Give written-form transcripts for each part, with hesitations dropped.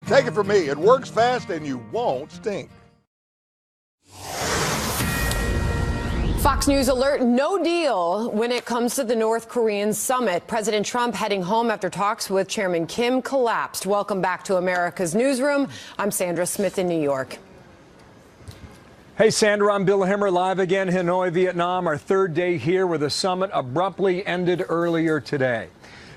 Take it from me, it works fast and you won't stink. Fox News alert, no deal when it comes to the North Korean summit. President Trump heading home after talks with Chairman Kim collapsed. Welcome back to America's Newsroom. I'm Sandra Smith in New York. Hey, Sandra, I'm Bill Hemmer, live again, Hanoi, Vietnam. Our third day here where the summit abruptly ended earlier today.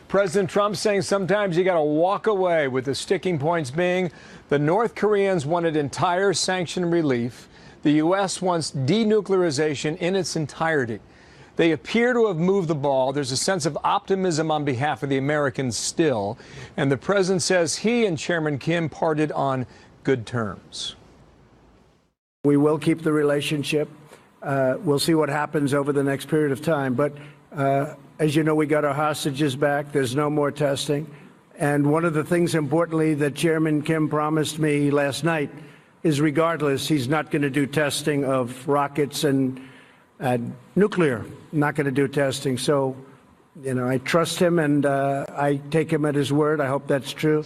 President Trump saying sometimes you got to walk away, with the sticking points being the North Koreans wanted entire sanction relief. The U.S. wants denuclearization in its entirety. They appear to have moved the ball. There's a sense of optimism on behalf of the Americans still. And the president says he and Chairman Kim parted on good terms. We will keep the relationship. We'll see what happens over the next period of time. But as you know, we got our hostages back. There's no more testing. And one of the things, importantly, that Chairman Kim promised me last night is, regardless, he's not going to do testing of rockets and nuclear, not going to do testing. So, you know, I trust him and I take him at his word. I hope that's true.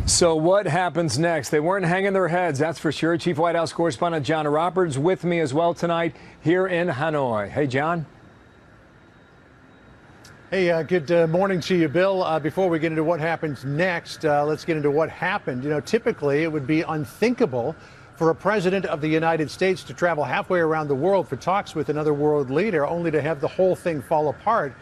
So what happens next? They weren't hanging their heads, that's for sure. Chief White House correspondent John Roberts with me as well tonight here in Hanoi. Hey, John. Hey, good morning to you, Bill. Before we get into what happens next, let's get into what happened. You know, typically it would be unthinkable for a president of the United States to travel halfway around the world for talks with another world leader, only to have the whole thing fall apart.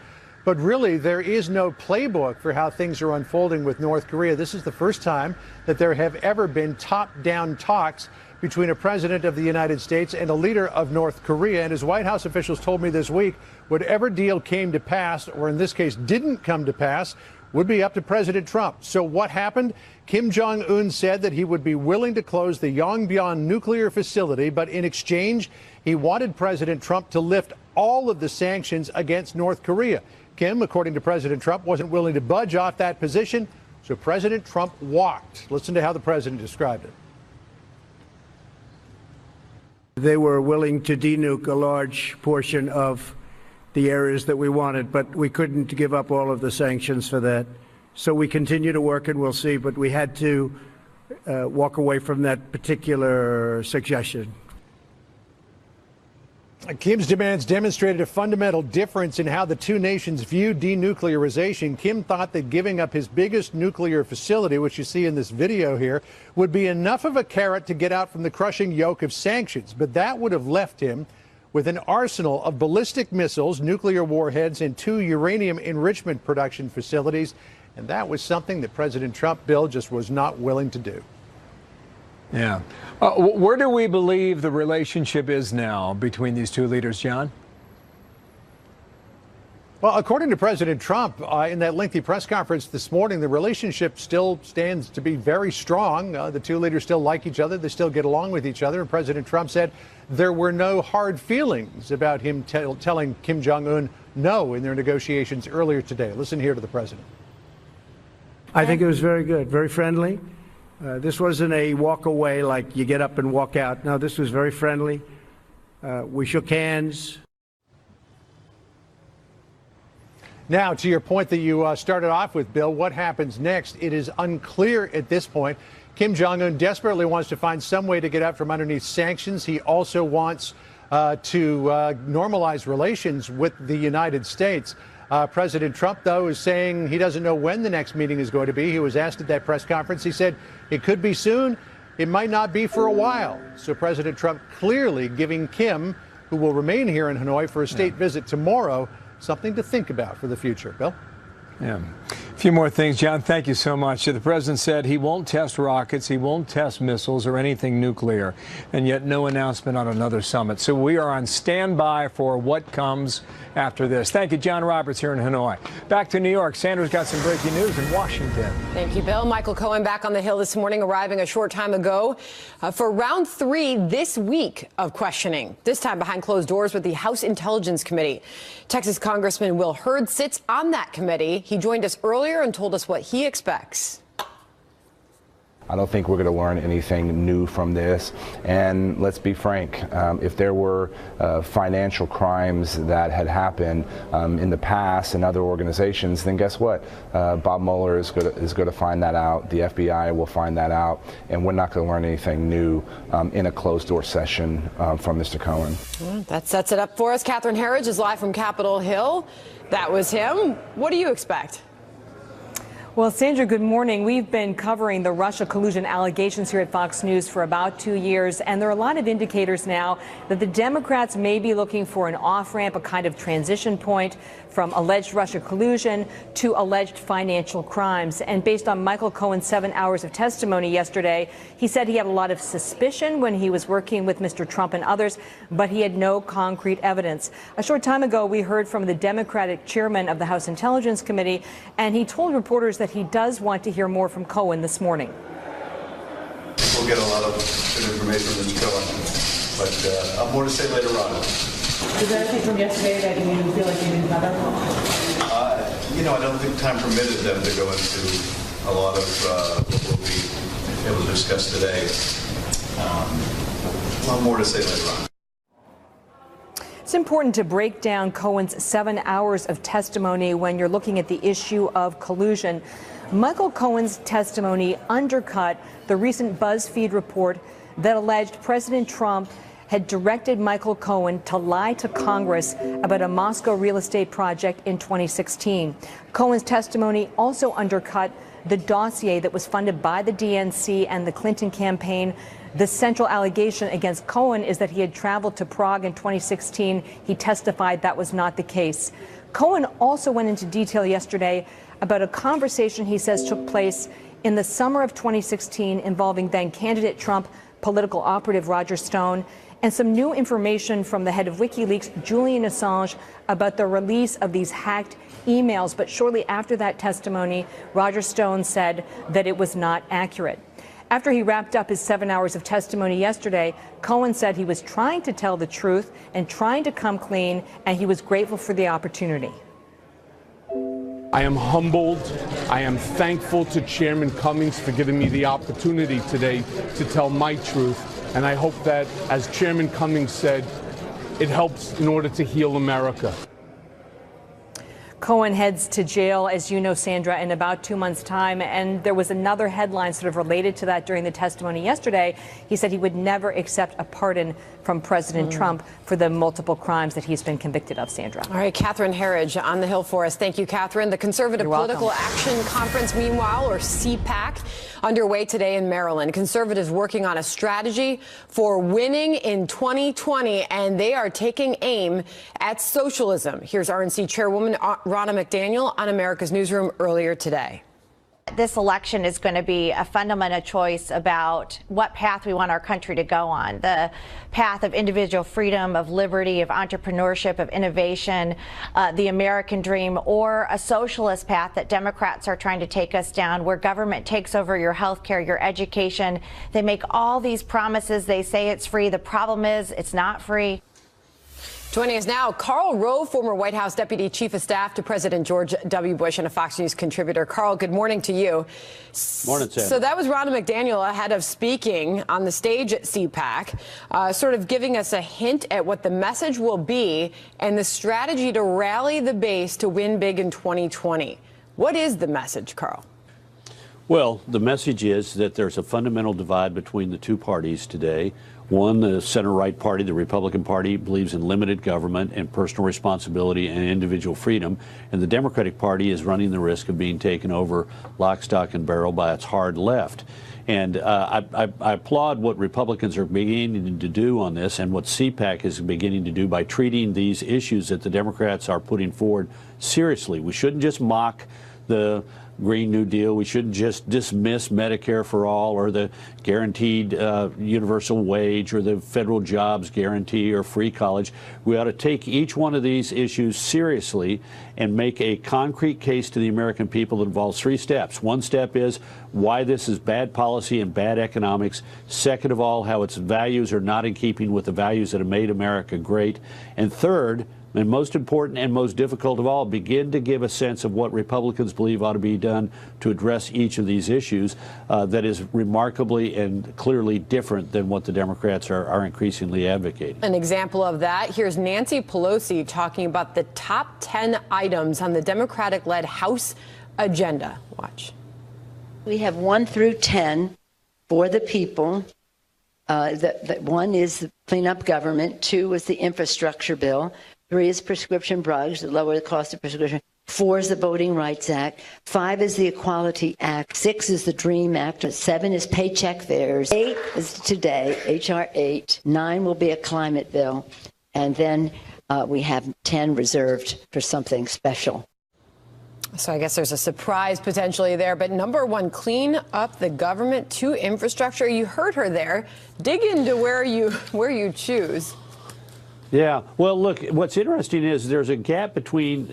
But really, there is no playbook for how things are unfolding with North Korea. This is the first time that there have ever been top-down talks between a president of the United States and a leader of North Korea. And as White House officials told me this week, whatever deal came to pass, or in this case didn't come to pass, would be up to President Trump. So what happened? Kim Jong-un said that he would be willing to close the Yongbyon nuclear facility, but in exchange, he wanted President Trump to lift all of the sanctions against North Korea. Kim, according to President Trump, wasn't willing to budge off that position, so President Trump walked. Listen to how the president described it. They were willing to denuke a large portion of the areas that we wanted, but we couldn't give up all of the sanctions for that. So we continue to work, and we'll see, but we had to walk away from that particular suggestion. Kim's demands demonstrated a fundamental difference in how the two nations view denuclearization. Kim thought that giving up his biggest nuclear facility, which you see in this video here, would be enough of a carrot to get out from the crushing yoke of sanctions. But that would have left him with an arsenal of ballistic missiles, nuclear warheads, and 2 uranium enrichment production facilities. And that was something that President Trump, Bill, just was not willing to do. Yeah. Where do we believe the relationship is now between these two leaders, John? Well, according to President Trump, in that lengthy press conference this morning, the relationship still stands to be very strong. The two leaders still like each other. They still get along with each other. And President Trump said there were no hard feelings about him telling Kim Jong-un no in their negotiations earlier today. Listen here to the president. I think it was very good, very friendly. This wasn't a walk away like you get up and walk out. No, this was very friendly. We shook hands. Now, to your point that you started off with, Bill, what happens next? It is unclear at this point. Kim Jong-un desperately wants to find some way to get out from underneath sanctions. He also wants to normalize relations with the United States. President Trump, though, is saying he doesn't know when the next meeting is going to be. He was asked at that press conference. He said it could be soon. It might not be for a while. So President Trump clearly giving Kim, who will remain here in Hanoi for a state visit tomorrow, something to think about for the future. Bill? Yeah. A few more things, John. Thank you so much. The president said he won't test rockets, he won't test missiles or anything nuclear, and yet no announcement on another summit. So we are on standby for what comes after this. Thank you, John Roberts here in Hanoi. Back to New York. Sandra's got some breaking news in Washington. Thank you, Bill. Michael Cohen back on the Hill this morning, arriving a short time ago for round 3 this week of questioning, this time behind closed doors with the House Intelligence Committee. Texas Congressman Will Hurd sits on that committee. He joined us earlier and told us what he expects. I don't think we're going to learn anything new from this. And let's be frank, if there were financial crimes that had happened in the past in other organizations, then guess what? Bob Mueller is going to find that out. The FBI will find that out, and we're not going to learn anything new in a closed-door session from Mr. Cohen. That sets it up for us. Catherine Herridge is live from Capitol Hill. That was him. What do you expect? Well, Sandra, good morning. We've been covering the Russia collusion allegations here at Fox News for about 2 years, and there are a lot of indicators now that the Democrats may be looking for an off-ramp, a kind of transition point from alleged Russia collusion to alleged financial crimes. And based on Michael Cohen's 7 hours of testimony yesterday, he said he had a lot of suspicion when he was working with Mr. Trump and others, but he had no concrete evidence. A short time ago, we heard from the Democratic chairman of the House Intelligence Committee, and he told reporters that he does want to hear more from Cohen this morning. We'll get a lot of good information from Mr. Cohen, but I'll have more to say later on. Is there anything from yesterday that you feel like you didn't cover? I don't think time permitted them to go into a lot of what we'll be able to discuss today. I'll have more to say later on. It's important to break down Cohen's 7 hours of testimony when you're looking at the issue of collusion. Michael Cohen's testimony undercut the recent BuzzFeed report that alleged President Trump had directed Michael Cohen to lie to Congress about a Moscow real estate project in 2016. Cohen's testimony also undercut the dossier that was funded by the DNC and the Clinton campaign. The central allegation against Cohen is that he had traveled to Prague in 2016. He testified that was not the case. Cohen also went into detail yesterday about a conversation he says took place in the summer of 2016 involving then candidate Trump political operative Roger Stone, and some new information from the head of WikiLeaks, Julian Assange, about the release of these hacked emails. But shortly after that testimony, Roger Stone said that it was not accurate. After he wrapped up his 7 hours of testimony yesterday, Cohen said he was trying to tell the truth and trying to come clean, and he was grateful for the opportunity. I am humbled. I am thankful to Chairman Cummings for giving me the opportunity today to tell my truth. And I hope that, as Chairman Cummings said, it helps in order to heal America. Cohen heads to jail, as you know, Sandra, in about 2 months' time. And there was another headline sort of related to that during the testimony yesterday. He said he would never accept a pardon from President Trump for the multiple crimes that he's been convicted of, Sandra. All right, Catherine Herridge on the Hill for us. Thank you, Catherine. The Conservative Political Action Conference, meanwhile, or CPAC, underway today in Maryland. Conservatives working on a strategy for winning in 2020, and they are taking aim at socialism. Here's RNC Chairwoman Ronna McDaniel on America's Newsroom earlier today. This election is going to be a fundamental choice about what path we want our country to go on. The path of individual freedom, of liberty, of entrepreneurship, of innovation, the American dream, or a socialist path that Democrats are trying to take us down, where government takes over your health care, your education. They make all these promises. They say it's free. The problem is it's not free. Joining us now, Karl Rove, former White House Deputy Chief of Staff to President George W. Bush and a Fox News contributor. Karl, good morning to you. Morning, Sam. So that was Ronna McDaniel ahead of speaking on the stage at CPAC, sort of giving us a hint at what the message will be and the strategy to rally the base to win big in 2020. What is the message, Karl? Well, the message is that there's a fundamental divide between the two parties today. One, the center-right party, the Republican Party, believes in limited government and personal responsibility and individual freedom. And the Democratic Party is running the risk of being taken over lock, stock, and barrel by its hard left. And I applaud what Republicans are beginning to do on this and what CPAC is beginning to do by treating these issues that the Democrats are putting forward seriously. We shouldn't just mock the Green New Deal. We shouldn't just dismiss Medicare for all or the guaranteed universal wage or the federal jobs guarantee or free college. We ought to take each one of these issues seriously and make a concrete case to the American people that involves 3 steps. One step is why this is bad policy and bad economics. Second of all, how its values are not in keeping with the values that have made America great. And third, And most important and most difficult of all, begin to give a sense of what Republicans believe ought to be done to address each of these issues that is remarkably and clearly different than what the Democrats are increasingly advocating. An example of that, here's Nancy Pelosi talking about the top 10 items on the Democratic-led House agenda. Watch. We have 1 through 10 for the people. One is the clean up government. 2 is the infrastructure bill. 3 is prescription drugs, to lower the cost of prescription. 4 is the Voting Rights Act. 5 is the Equality Act. 6 is the DREAM Act. 7 is paycheck fares. 8 is today, H.R. 8. 9 will be a climate bill. And then we have 10 reserved for something special. So I guess there's a surprise potentially there. But number 1, clean up the government. 2, infrastructure. You heard her there. Dig into where you choose. Yeah. Well, look, what's interesting is there's a gap between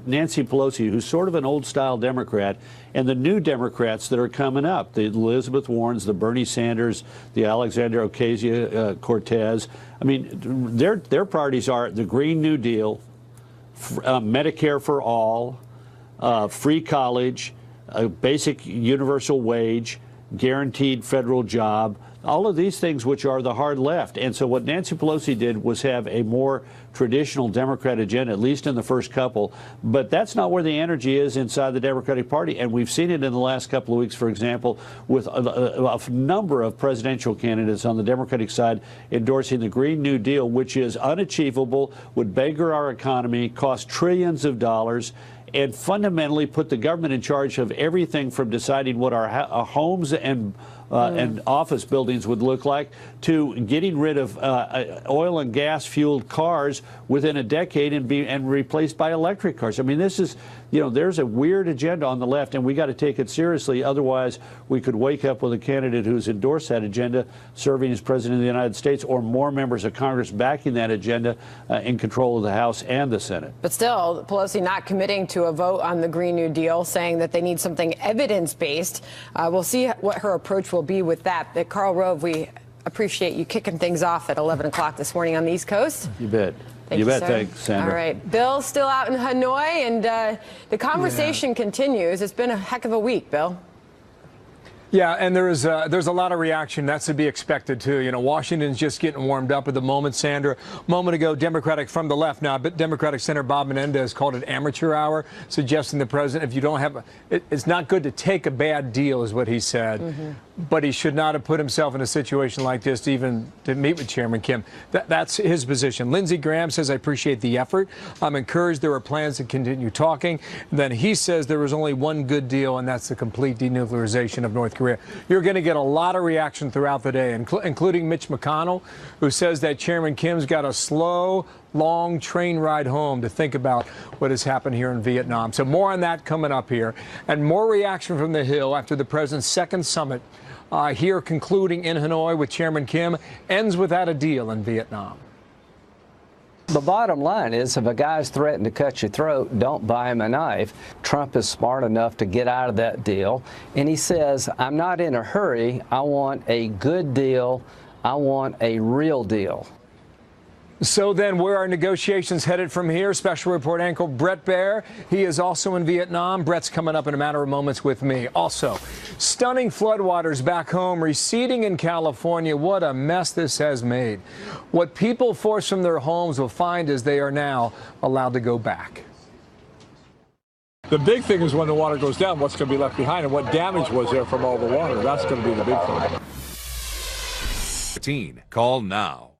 Nancy Pelosi, who's sort of an old-style Democrat, and the new Democrats that are coming up, the Elizabeth Warrens, the Bernie Sanders, the Alexandria Ocasio-Cortez. I mean, their priorities are the Green New Deal, Medicare for all, free college, a basic universal wage, guaranteed federal job, all of these things which are the hard left. And so what Nancy Pelosi did was have a more traditional Democrat agenda, at least in the first couple. But that's not where the energy is inside the Democratic Party. And we've seen it in the last couple of weeks, for example, with a number of presidential candidates on the Democratic side endorsing the Green New Deal, which is unachievable, would beggar our economy, cost trillions of dollars, and fundamentally put the government in charge of everything from deciding what our homes and office buildings would look like, to getting rid of oil and gas fueled cars within a decade and replaced by electric cars. I mean, this is, there's a weird agenda on the left, and we got to take it seriously. Otherwise, we could wake up with a candidate who's endorsed that agenda, serving as president of the United States, or more members of Congress backing that agenda in control of the House and the Senate. But still, Pelosi not committing to a vote on the Green New Deal, saying that they need something evidence-based. We'll see what her approach will be with that. But Karl Rove, we appreciate you kicking things off at 11 o'clock this morning on the East Coast. You bet. Thank you, bet. Sir. Thanks, Sandra. All right. Bill, still out in Hanoi, and the conversation continues. It's been a heck of a week, Bill. Yeah, and there's a lot of reaction. That's to be expected, too. Washington's just getting warmed up at the moment, Sandra. A moment ago, Democratic from the left now, but Democratic Senator Bob Menendez called it amateur hour, suggesting the president, if you don't have it's not good to take a bad deal, is what he said. Mm-hmm. But he should not have put himself in a situation like this to even to meet with Chairman Kim. That's his position. Lindsey Graham says, I appreciate the effort. I'm encouraged there are plans to continue talking. And then he says there was only one good deal, and that's the complete denuclearization of North Korea. You're going to get a lot of reaction throughout the day, including Mitch McConnell, who says that Chairman Kim's got a slow, long train ride home to think about what has happened here in Vietnam. So more on that coming up here, and more reaction from the Hill after the president's second summit here concluding in Hanoi with Chairman Kim ends without a deal in Vietnam. The bottom line is, if a guy's threatened to cut your throat, don't buy him a knife. Trump is smart enough to get out of that deal. And he says, I'm not in a hurry. I want a good deal. I want a real deal. So then, where are negotiations headed from here? Special report anchor Brett Baer. He is also in Vietnam. Brett's coming up in a matter of moments with me. Also, stunning floodwaters back home, receding in California. What a mess this has made. What people forced from their homes will find as they are now allowed to go back. The big thing is when the water goes down, what's going to be left behind and what damage was there from all the water. That's going to be the big thing. Call now.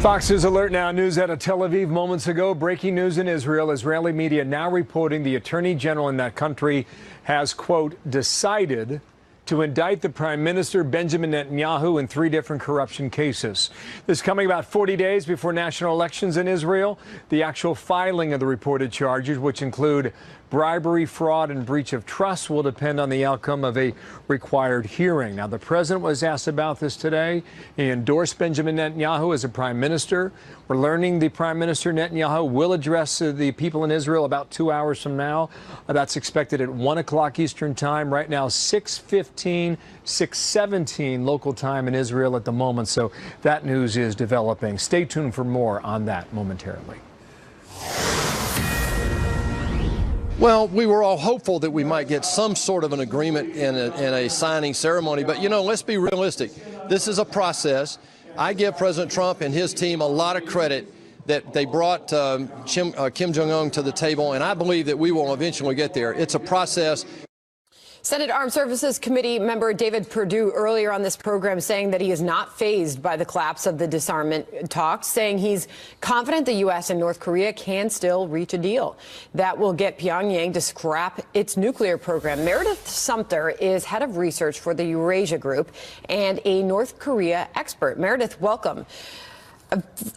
Fox News Alert Now. News out of Tel Aviv moments ago. Breaking news in Israel. Israeli media now reporting the attorney general in that country has, quote, decided to indict the Prime Minister Benjamin Netanyahu in 3 different corruption cases. This coming about 40 days before national elections in Israel. The actual filing of the reported charges, which include bribery, fraud, and breach of trust will depend on the outcome of a required hearing. Now, the president was asked about this today. He endorsed Benjamin Netanyahu as a prime minister. We're learning the prime minister Netanyahu will address the people in Israel about 2 hours from now. That's expected at 1 o'clock Eastern time. Right now, 6:15, 6:17 local time in Israel at the moment. So that news is developing. Stay tuned for more on that momentarily. Well, we were all hopeful that we might get some sort of an agreement in a signing ceremony. But, you know, let's be realistic. This is a process. I give President Trump and his team a lot of credit that they brought Kim Jong-un to the table, and I believe that we will eventually get there. It's a process. Senate Armed Services Committee member David Perdue earlier on this program saying that he is not fazed by the collapse of the disarmament talks, saying he's confident the U.S. and North Korea can still reach a deal that will get Pyongyang to scrap its nuclear program. Meredith Sumter is head of research for the Eurasia Group and a North Korea expert. Meredith, welcome.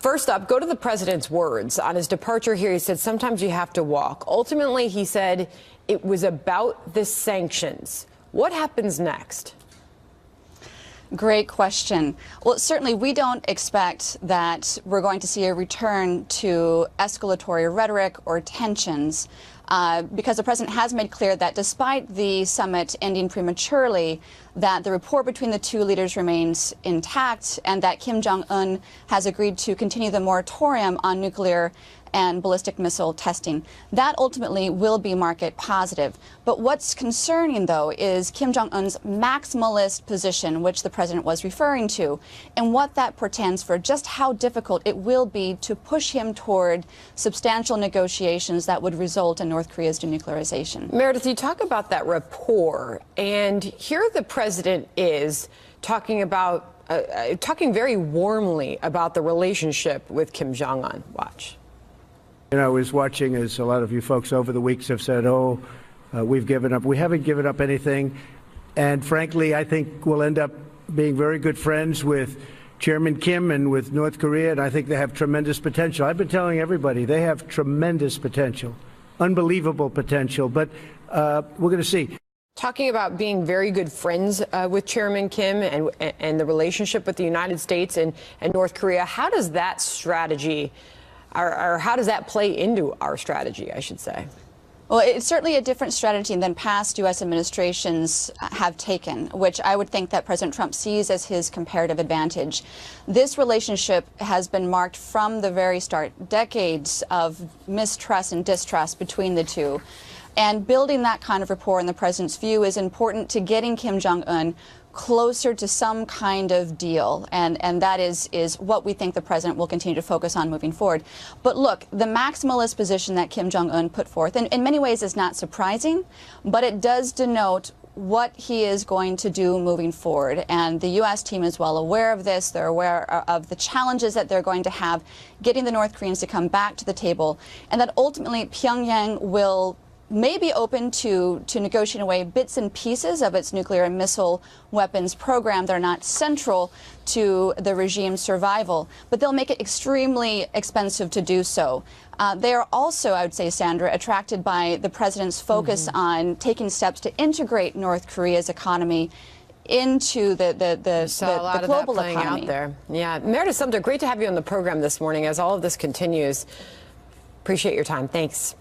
First up, go to the president's words. On his departure here, he said, sometimes you have to walk. Ultimately, he said it was about the sanctions. What happens next? Great question. Well, certainly we don't expect that we're going to see a return to escalatory rhetoric or tensions because the president has made clear that despite the summit ending prematurely, that the rapport between the two leaders remains intact and that Kim Jong-un has agreed to continue the moratorium on nuclear and ballistic missile testing. That ultimately will be market positive. But what's concerning, though, is Kim Jong-un's maximalist position, which the president was referring to, and what that portends for just how difficult it will be to push him toward substantial negotiations that would result in North Korea's denuclearization. Meredith, you talk about that rapport, and here the president is talking about, talking very warmly about the relationship with Kim Jong-un. Watch. You know, I was watching, as a lot of you folks over the weeks have said, we've given up. We haven't given up anything. And frankly, I think we'll end up being very good friends with Chairman Kim and with North Korea, and I think they have tremendous potential. I've been telling everybody they have tremendous potential, unbelievable potential, but we're going to see. Talking about being very good friends with Chairman Kim and the relationship with the United States and North Korea, how does that strategy or how does that play into our strategy, I should say? Well, it's certainly a different strategy than past U.S. administrations have taken, which I would think that President Trump sees as his comparative advantage. This relationship has been marked from the very start, decades of mistrust and distrust between the two. And building that kind of rapport, in the president's view, is important to getting Kim Jong-un closer to some kind of deal, and that is what we think the president will continue to focus on moving forward. But look, the maximalist position that Kim Jong-un put forth, and in many ways is not surprising, but it does denote what he is going to do moving forward. And the U.S. team is well aware of this. They're aware of the challenges that they're going to have getting the North Koreans to come back to the table, and that ultimately Pyongyang will may be open to negotiating away bits and pieces of its nuclear and missile weapons program that are not central to the regime's survival, but they'll make it extremely expensive to do so. They are also, I would say, Sandra, attracted by the president's focus on taking steps to integrate North Korea's economy into the global economy. Out there. Yeah, Meredith Sumter, great to have you on the program this morning as all of this continues. Appreciate your time. Thanks.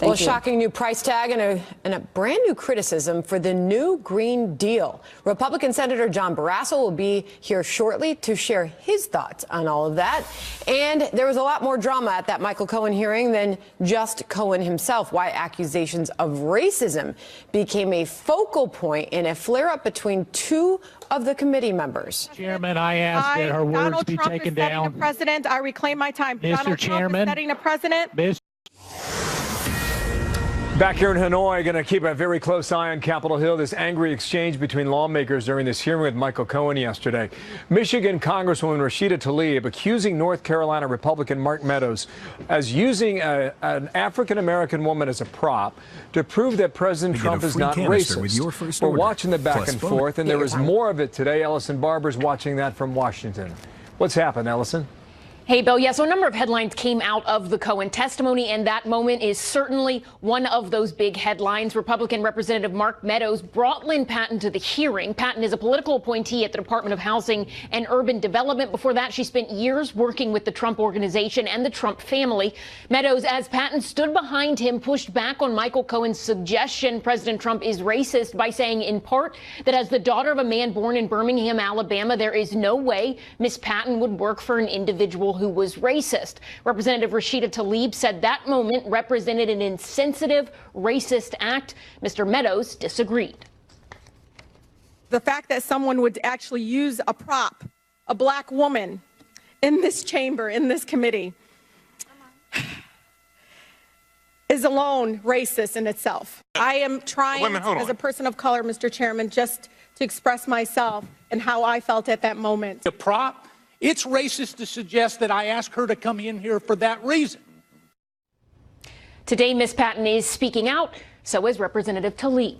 Well, a shocking new price tag and a brand new criticism for the new Green Deal. Republican Senator John Barrasso will be here shortly to share his thoughts on all of that. And there was a lot more drama at that Michael Cohen hearing than just Cohen himself. Why accusations of racism became a focal point in a flare-up between two of the committee members. Chairman, I ask that her words be taken down. President, I reclaim my time. Mr. Donald Chairman, Trump is setting a precedent. Back here in Hanoi, going to keep a very close eye on Capitol Hill. This angry exchange between lawmakers during this hearing with Michael Cohen yesterday. Michigan Congresswoman Rashida Tlaib accusing North Carolina Republican Mark Meadows as using an African-American woman as a prop to prove that President Trump is not racist. We're watching the back and forth, and there is more of it today. Ellison Barber's watching that from Washington. What's happened, Ellison? Hey, Bill. Yeah, so a number of headlines came out of the Cohen testimony, and that moment is certainly one of those big headlines. Republican Representative Mark Meadows brought Lynn Patton to the hearing. Patton is a political appointee at the Department of Housing and Urban Development. Before that, she spent years working with the Trump Organization and the Trump family. Meadows, as Patton stood behind him, pushed back on Michael Cohen's suggestion President Trump is racist by saying, in part, that as the daughter of a man born in Birmingham, Alabama, there is no way Miss Patton would work for an individual who was racist. Representative Rashida Tlaib said that moment represented an insensitive, racist act. Mr. Meadows disagreed. The fact that someone would actually use a prop, a black woman, in this chamber, in this committee, is alone racist in itself. I am trying, as a person of color, Mr. Chairman, just to express myself and how I felt at that moment. The prop? It's racist to suggest that I asked her to come in here for that reason. Today, Ms. Patton is speaking out. So is Representative Tlaib.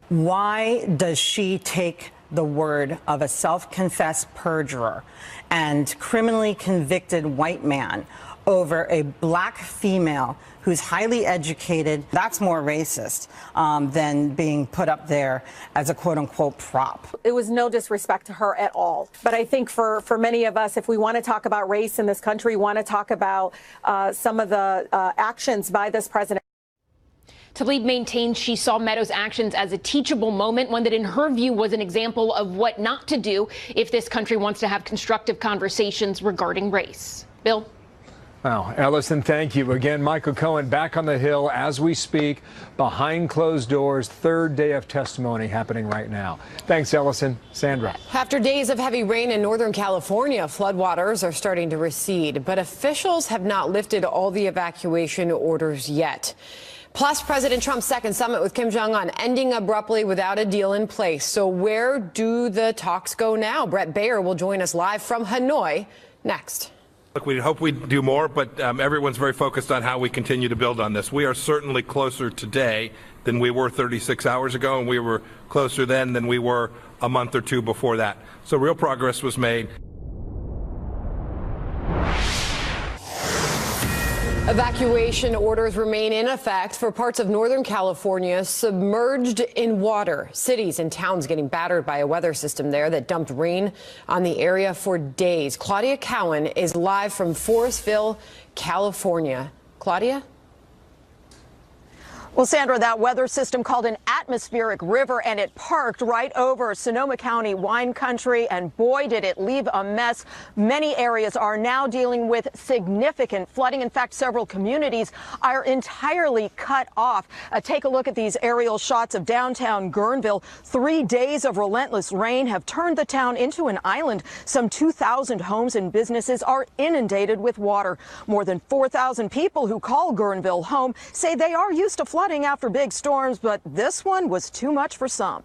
Why does she take the word of a self-confessed perjurer and criminally convicted white man over a black female who's highly educated? That's more racist than being put up there as a quote-unquote prop. It was no disrespect to her at all. But I think for many of us, if we want to talk about race in this country, want to talk about some of the actions by this president. Tlaib maintains she saw Meadows' actions as a teachable moment, one that in her view was an example of what not to do if this country wants to have constructive conversations regarding race. Bill? Wow, Ellison, thank you. Again, Michael Cohen back on the Hill as we speak, behind closed doors, third day of testimony happening right now. Thanks, Ellison. Sandra. After days of heavy rain in Northern California, floodwaters are starting to recede, but officials have not lifted all the evacuation orders yet. Plus, President Trump's second summit with Kim Jong-un ending abruptly without a deal in place. So where do the talks go now? Brett Baer will join us live from Hanoi next. Look, we hope we do more, but everyone's very focused on how we continue to build on this. We are certainly closer today than we were 36 hours ago, and we were closer then than we were a month or two before that. So real progress was made. Evacuation orders remain in effect for parts of Northern California submerged in water. Cities and towns getting battered by a weather system there that dumped rain on the area for days. Claudia Cowan is live from Forestville, California. Claudia? Well, Sandra, that weather system called an atmospheric river, and it parked right over Sonoma County wine country, and boy, did it leave a mess. Many areas are now dealing with significant flooding. In fact, several communities are entirely cut off. Take a look at these aerial shots of downtown Guerneville. 3 days of relentless rain have turned the town into an island. Some 2,000 homes and businesses are inundated with water. More than 4,000 people who call Guerneville home say they are used to flooding after big storms, but this one was too much for some.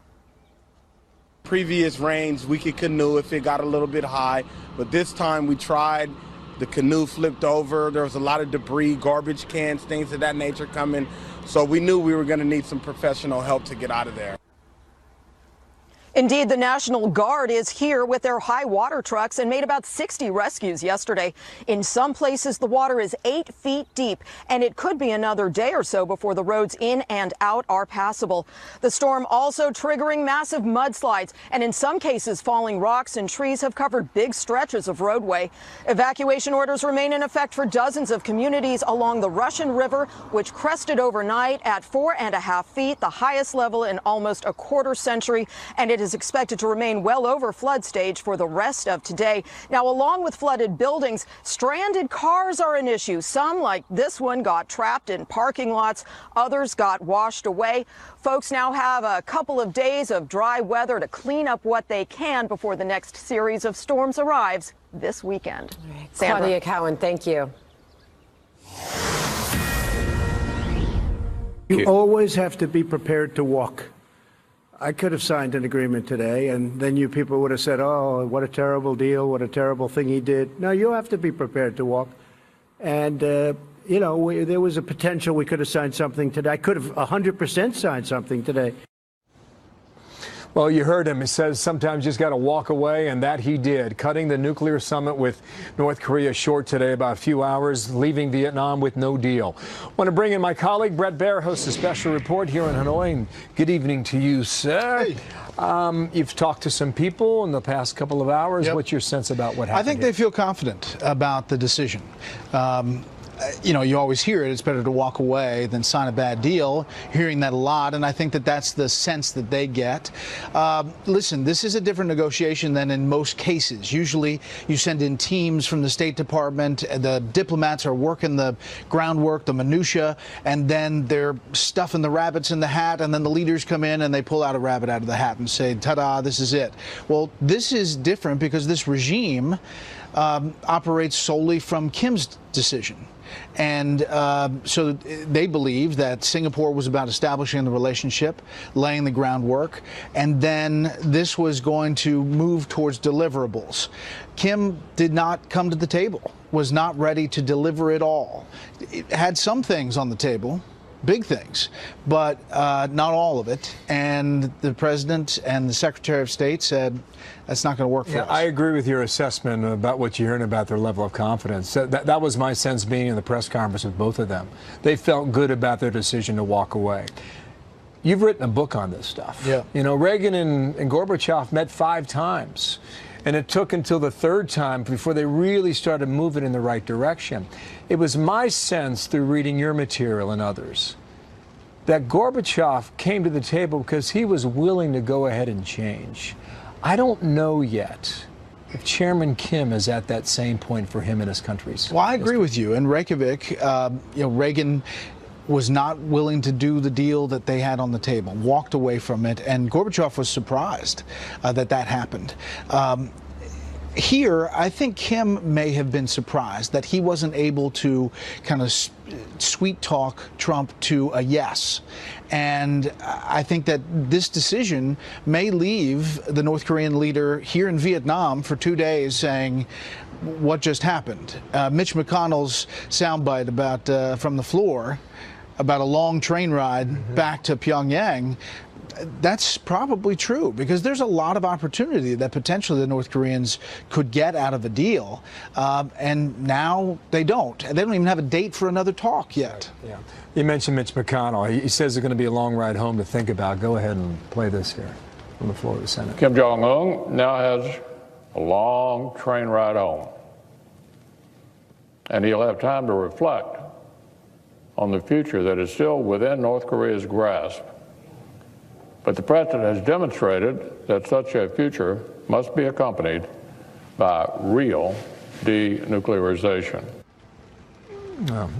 Previous rains, we could canoe if it got a little bit high, but this time we tried. The canoe flipped over. There was a lot of debris, garbage cans, things of that nature coming. So we knew we were going to need some professional help to get out of there. Indeed, the National Guard is here with their high water trucks and made about 60 rescues yesterday. In some places, the water is 8 feet deep, and it could be another day or so before the roads in and out are passable. The storm also triggering massive mudslides, and in some cases, falling rocks and trees have covered big stretches of roadway. Evacuation orders remain in effect for dozens of communities along the Russian River, which crested overnight at 4.5 feet, the highest level in almost a quarter century, and it is expected to remain well over flood stage for the rest of today. Now, along with flooded buildings, stranded cars are an issue. Some, like this one, got trapped in parking lots. Others got washed away. Folks now have a couple of days of dry weather to clean up what they can before the next series of storms arrives this weekend. Claudia Cowan, thank you. You always have to be prepared to walk. I could have signed an agreement today, and then you people would have said, oh, what a terrible deal, what a terrible thing he did. No, you have to be prepared to walk. And, you know, there was a potential we could have signed something today. I could have 100% signed something today. Well, you heard him. He says sometimes you just got to walk away, and that he did, cutting the nuclear summit with North Korea short today, about a few hours, leaving Vietnam with no deal. Want to bring in my colleague, Brett Baer, hosts a special report here in Hanoi. And good evening to you, sir. Hey. You've talked to some people in the past couple of hours. Yep. What's your sense about what happened? I think they feel confident about the decision. You know, you always hear it, it's better to walk away than sign a bad deal. Hearing that a lot, and I think that that's the sense that they get. Listen, this is a different negotiation than in most cases. Usually you send in teams from the State Department, the diplomats are working the groundwork, the minutia, and then they're stuffing the rabbits in the hat, and then the leaders come in and they pull out a rabbit out of the hat and say, ta-da, this is it. Well, this is different because this regime operates solely from Kim's decision. And so they believe that Singapore was about establishing the relationship, laying the groundwork, and then this was going to move towards deliverables. Kim did not come to the table, was not ready to deliver it all. It had some things on the table, big things, but not all of it. And the president and the Secretary of State said, that's not going to work for us. I agree with your assessment about what you're hearing about their level of confidence. That was my sense being in the press conference with both of them. They felt good about their decision to walk away. You've written a book on this stuff. Yeah. You know, Reagan and Gorbachev met 5 times. And it took until the 3rd time before they really started moving in the right direction. It was my sense through reading your material and others that Gorbachev came to the table because he was willing to go ahead and change. I don't know yet if Chairman Kim is at that same point for him and his countries. Well, I agree with you. In Reykjavik, you know, Reagan was not willing to do the deal that they had on the table, walked away from it, and Gorbachev was surprised that that happened. Here, I think Kim may have been surprised that he wasn't able to kind of sweet talk Trump to a yes. And I think that this decision may leave the North Korean leader here in Vietnam for 2 days saying, what just happened? Mitch McConnell's soundbite about from the floor about a long train ride back to Pyongyang, that's probably true because there's a lot of opportunity that potentially the North Koreans could get out of a deal, and now they don't. And they don't even have a date for another talk yet. Yeah. You mentioned Mitch McConnell. He says it's going to be a long ride home to think about. Go ahead and play this here from the floor of the Senate. Kim Jong-un now has a long train ride home, and he'll have time to reflect on the future that is still within North Korea's grasp. But the president has demonstrated that such a future must be accompanied by real denuclearization.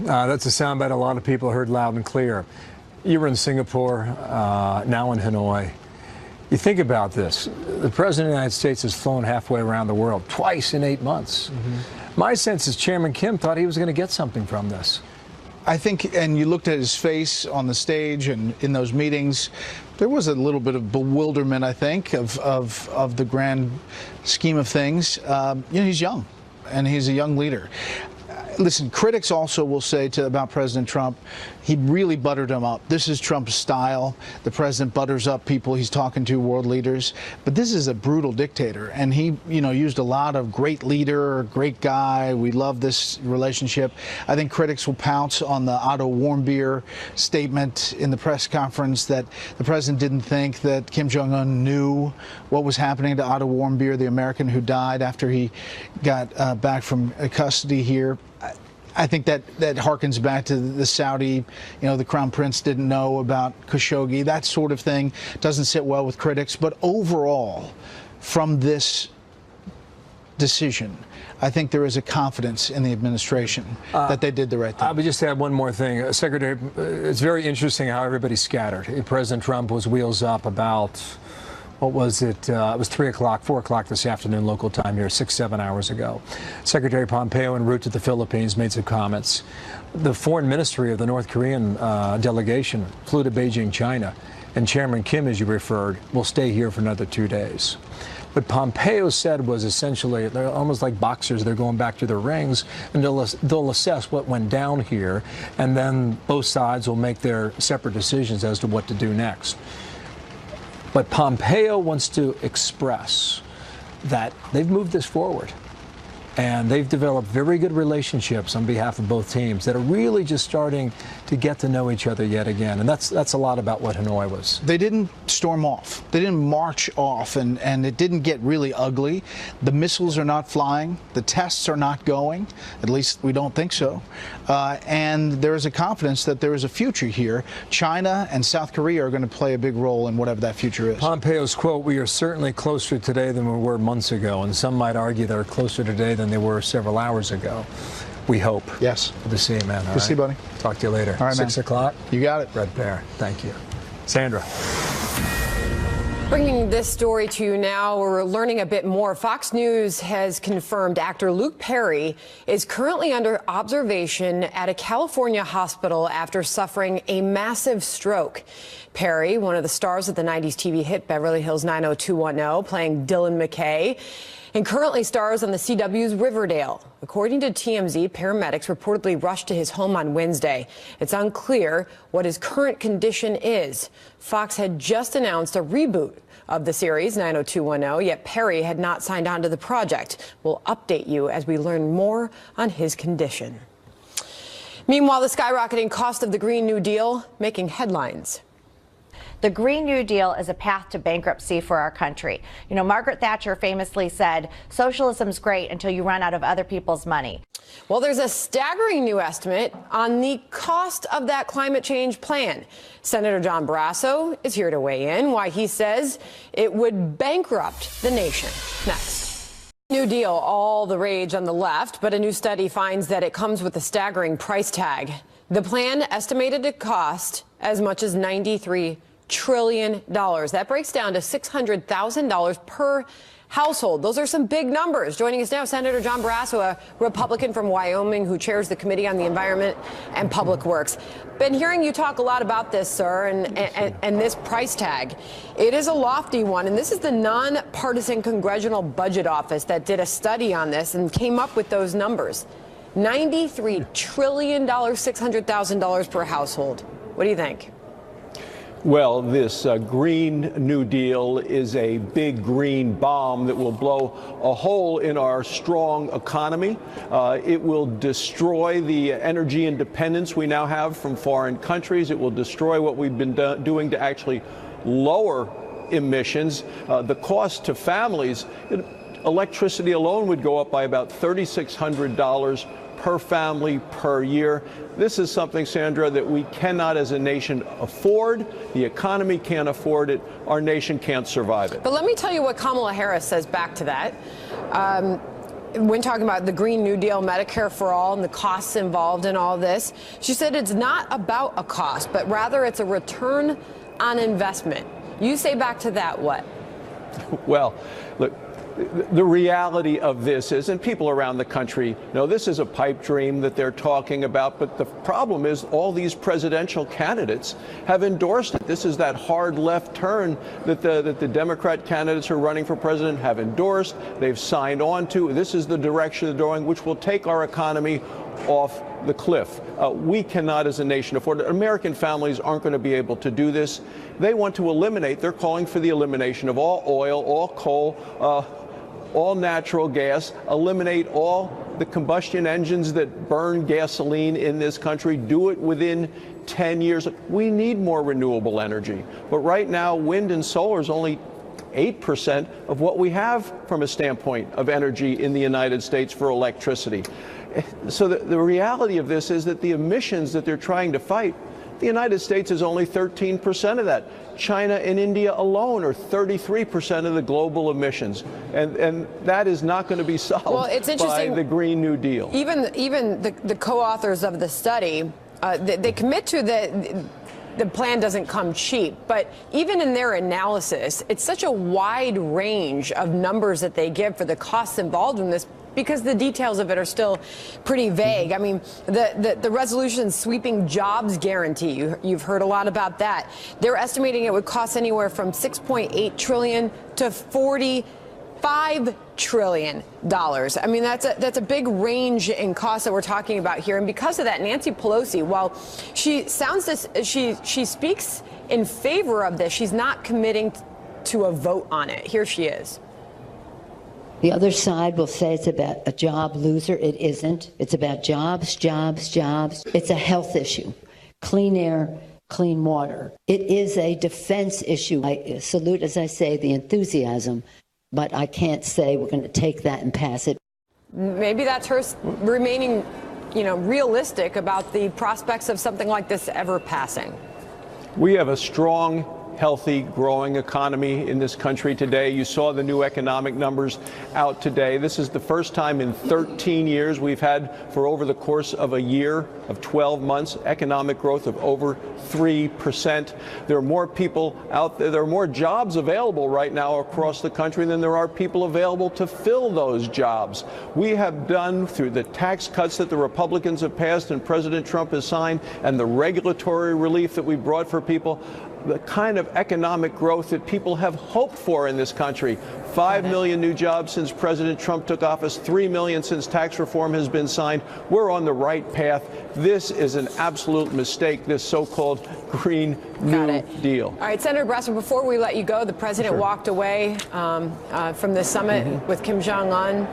That's a soundbite a lot of people heard loud and clear. You were in Singapore, now in Hanoi. You think about this. The president of the United States has flown halfway around the world, twice in 8 months. My sense is Chairman Kim thought he was going to get something from this. I think, and you looked at his face on the stage and in those meetings, there was a little bit of bewilderment, I think, of the grand scheme of things. You know, he's young, and he's a young leader. Listen, critics also will say about President Trump, he really buttered him up. This is Trump's style. The president butters up people he's talking to, world leaders. But this is a brutal dictator, and he, you know, used a lot of great leader, great guy. We love this relationship. I think critics will pounce on the Otto Warmbier statement in the press conference that the president didn't think that Kim Jong-un knew what was happening to Otto Warmbier, the American who died after he got back from custody here. I think that harkens back to the Saudi, you know, the Crown Prince didn't know about Khashoggi. That sort of thing doesn't sit well with critics. But overall, from this decision, I think there is a confidence in the administration that they did the right thing. I would just add one more thing. Secretary, it's very interesting how everybody's scattered. President Trump was wheels up about, what was it? It was 3 o'clock, 4 o'clock this afternoon local time here, 6-7 hours ago. Secretary Pompeo en route to the Philippines made some comments. The foreign ministry of the North Korean delegation flew to Beijing, China, and Chairman Kim, as you referred, will stay here for another 2 days. What Pompeo said was essentially, they're almost like boxers, they're going back to their rings, and they'll assess what went down here, and then both sides will make their separate decisions as to what to do next. But Pompeo wants to express that they've moved this forward. And they've developed very good relationships on behalf of both teams that are really just starting to get to know each other yet again. And that's a lot about what Hanoi was. They didn't storm off. They didn't march off, and it didn't get really ugly. The missiles are not flying. The tests are not going. At least we don't think so. And there is a confidence that there is a future here. China and South Korea are going to play a big role in whatever that future is. Pompeo's quote, "We are certainly closer today than we were months ago." And some might argue they're closer today than they were several hours ago. We hope. Yes. Good to see you, man. Good to see you, buddy. Talk to you later. All right, 6 man. o'clock. You got it. Red Bear. Thank you. Sandra. Bringing this story to you now, we're learning a bit more. Fox News has confirmed actor Luke Perry is currently under observation at a California hospital after suffering a massive stroke. Perry, one of the stars of the 90s TV hit Beverly Hills 90210, playing Dylan McKay, and currently stars on the CW's Riverdale. According to TMZ, paramedics reportedly rushed to his home on Wednesday. It's unclear what his current condition is. Fox had just announced a reboot of the series 90210, yet Perry had not signed on to the project. We'll update you as we learn more on his condition. Meanwhile, the skyrocketing cost of the Green New Deal making headlines. The Green New Deal is a path to bankruptcy for our country. You know, Margaret Thatcher famously said, socialism's great until you run out of other people's money. Well, there's a staggering new estimate on the cost of that climate change plan. Senator John Barrasso is here to weigh in why he says it would bankrupt the nation. Next. New Deal, all the rage on the left, but a new study finds that it comes with a staggering price tag. The plan estimated to cost as much as $93 trillion. That breaks down to $600,000 per household. Those are some big numbers. Joining us now, Senator John Barrasso, a Republican from Wyoming who chairs the Committee on the Environment and Public Works. Been hearing you talk a lot about this, sir, and this price tag. It is a lofty one, and this is the nonpartisan Congressional Budget Office that did a study on this and came up with those numbers. $93 trillion, $600,000 per household. What do you think? Well, this Green New Deal is a big green bomb that will blow a hole in our strong economy. It will destroy the energy independence we now have from foreign countries. It will destroy what we've been doing to actually lower emissions. The cost to families, electricity alone would go up by about $3,600 per family per year. This is something, Sandra, that we cannot as a nation afford. The economy can't afford it. Our nation can't survive it. But let me tell you what Kamala Harris says back to that. When talking about the Green New Deal, Medicare for all, and the costs involved in all this, she said it's not about a cost, but rather it's a return on investment. You say back to that what? Well, look, the reality of this is, and people around the country know this is a pipe dream that they're talking about, but the problem is all these presidential candidates have endorsed it. This is that hard left turn that the Democrat candidates who are running for president have endorsed. They've signed on to. This is the direction they're going, which will take our economy off the cliff. We cannot as a nation afford it. American families aren't going to be able to do this. They want to eliminate, they're calling for the elimination of all oil, all coal, all natural gas, eliminate all the combustion engines that burn gasoline in this country, do it within 10 years. We need more renewable energy. But right now, wind and solar is only 8% of what we have from a standpoint of energy in the United States for electricity. So the reality of this is that the emissions that they're trying to fight, the United States is only 13% of that. China and India alone are 33% of the global emissions. And that is not going to be solved by the Green New Deal. Even the co-authors of the study, they commit to the plan doesn't come cheap, but even in their analysis, it's such a wide range of numbers that they give for the costs involved in this, because the details of it are still pretty vague. I mean, the resolution's sweeping jobs guarantee, you've heard a lot about that. They're estimating it would cost anywhere from $6.8 trillion to $45 trillion. I mean, that's a big range in costs that we're talking about here. And because of that, Nancy Pelosi, while she speaks in favor of this, she's not committing to a vote on it. Here she is. The other side will say it's about a job loser. It isn't. It's about jobs, jobs, jobs. It's a health issue. Clean air, clean water. It is a defense issue. I salute, as I say, the enthusiasm, but I can't say we're going to take that and pass it. Maybe that's her remaining, realistic about the prospects of something like this ever passing. We have a strong, healthy, growing economy in this country today. You saw the new economic numbers out today. This is the first time in 13 years we've had, for over the course of a year, of 12 months, economic growth of over 3%. There are more people out there. There are more jobs available right now across the country than there are people available to fill those jobs. We have done, through the tax cuts that the Republicans have passed and President Trump has signed, and the regulatory relief that we brought for people, the kind of economic growth that people have hoped for in this country. 5 million new jobs since President Trump took office, 3 million since tax reform has been signed. We're on the right path. This is an absolute mistake, this so-called Green New Deal. All right, Senator Brasso, before we let you go, the president walked away from the summit with Kim Jong-un.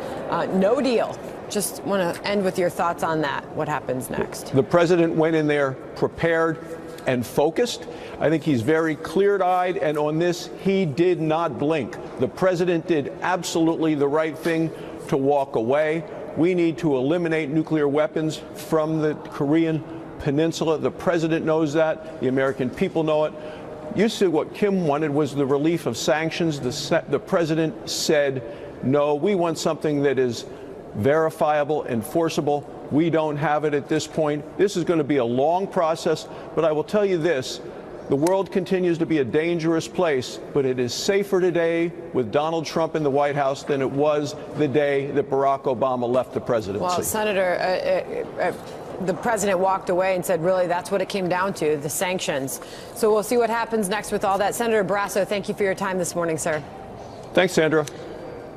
No deal. Just want to end with your thoughts on that. What happens next? The president went in there prepared and focused. I think he's very clear-eyed, and on this, he did not blink. The president did absolutely the right thing to walk away. We need to eliminate nuclear weapons from the Korean Peninsula. The president knows that. The American people know it. You see, what Kim wanted was the relief of sanctions. The president said, no, we want something that is verifiable, enforceable. We don't have it at this point. This is going to be a long process, but I will tell you this. The world continues to be a dangerous place, but it is safer today with Donald Trump in the White House than it was the day that Barack Obama left the presidency. Well, Senator, the president walked away and said, really, that's what it came down to, the sanctions. So we'll see what happens next with all that. Senator Brasso, thank you for your time this morning, sir. Thanks, Sandra.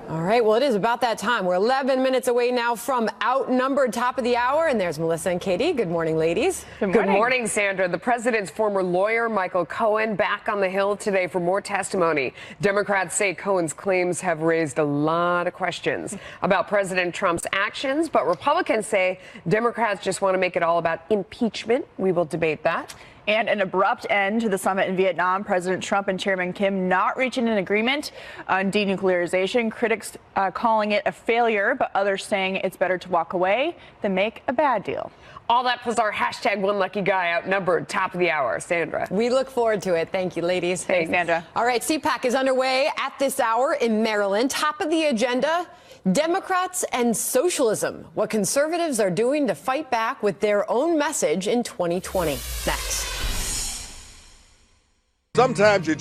All right, well, it is about that time. We're 11 minutes away now from outnumbered top of the hour, and there's Melissa and Katie. Good morning, ladies. Good morning, Sandra. The president's former lawyer, Michael Cohen, back on the Hill today for more testimony. Democrats say Cohen's claims have raised a lot of questions about President Trump's actions, but Republicans say Democrats just want to make it all about impeachment. We will debate that. And an abrupt end to the summit in Vietnam. President Trump and Chairman Kim not reaching an agreement on denuclearization. Critics calling it a failure, but others saying it's better to walk away than make a bad deal. All that plus our hashtag one lucky guy outnumbered top of the hour. Sandra. We look forward to it. Thank you, ladies. Thanks, Sandra. All right, CPAC is underway at this hour in Maryland. Top of the agenda, Democrats and socialism. What conservatives are doing to fight back with their own message in 2020. Next. Sometimes you